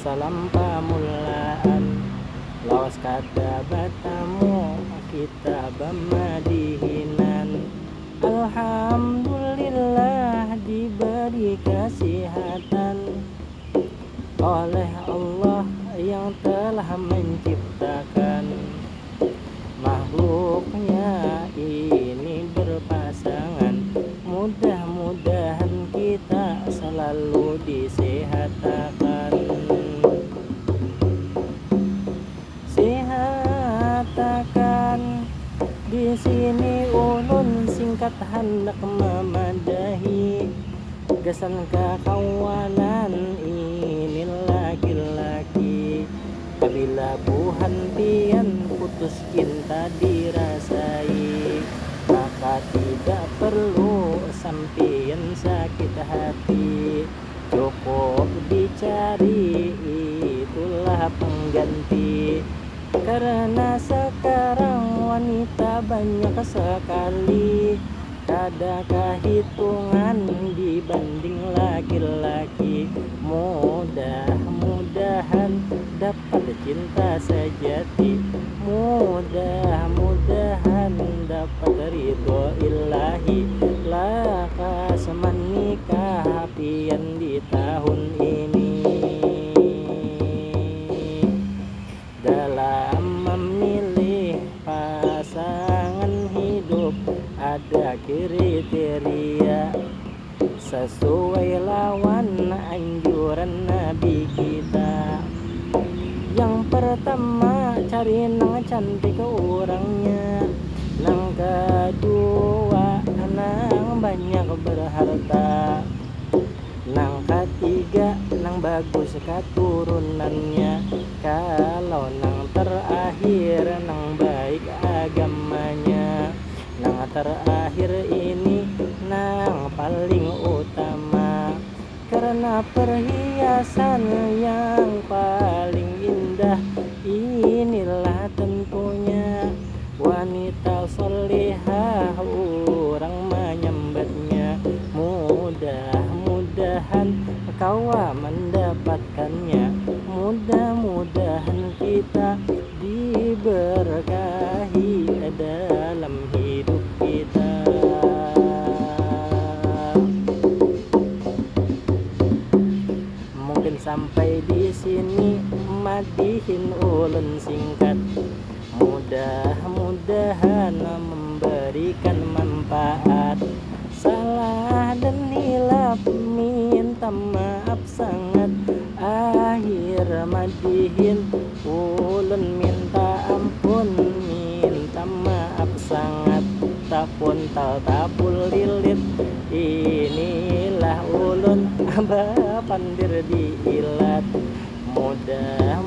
salam pamulaan lawas kata batamu kita bamadihinan. Alhamdulillah diberi kesehatan oleh Allah yang telah menciptakan makhluknya ini berpasangan. Mudah-mudahan kita selalu disehatkan. Sehatakan di sini ulun singkat hendak memadahi kesan kekawanan ini laki-laki. Bila buhan pian putus cinta dirasai, maka tidak perlu sampian sakit hati. Cukup dicari itulah pengganti. Karena sekarang wanita banyak sekali, ada kehitungan dibanding laki-laki. Mudah-mudahan dapat cinta sejati, mudah-mudahan dapat ridho ilahi. Lakas menikah pian di tahun ini. Dalam memilih pasangan hidup ada kriteria sesuai lawan anjuran Nabi kita. Yang pertama cari nang cantik orangnya, nang kedua nang banyak berharta, nang ketiga nang bagus keturunannya, kalau nang terakhir nang baik agamanya. Nang terakhir ini nang paling utama, karena perhiasan yang paling indah inilah tentunya wanita solehah orang menyambatnya. Mudah-mudahan kau mendapatkannya, mudah-mudahan kita diberkahi dalam hidup kita. Mungkin sampai di sini madihin ulun singkat. Mudah-mudahan memberikan manfaat. Salah dan hilaf minta maaf sangat. Akhir madihin ulun minta ampun, minta maaf sangat. Tapun tapul lilit inilah ulun abah pandir di ilat. Mudah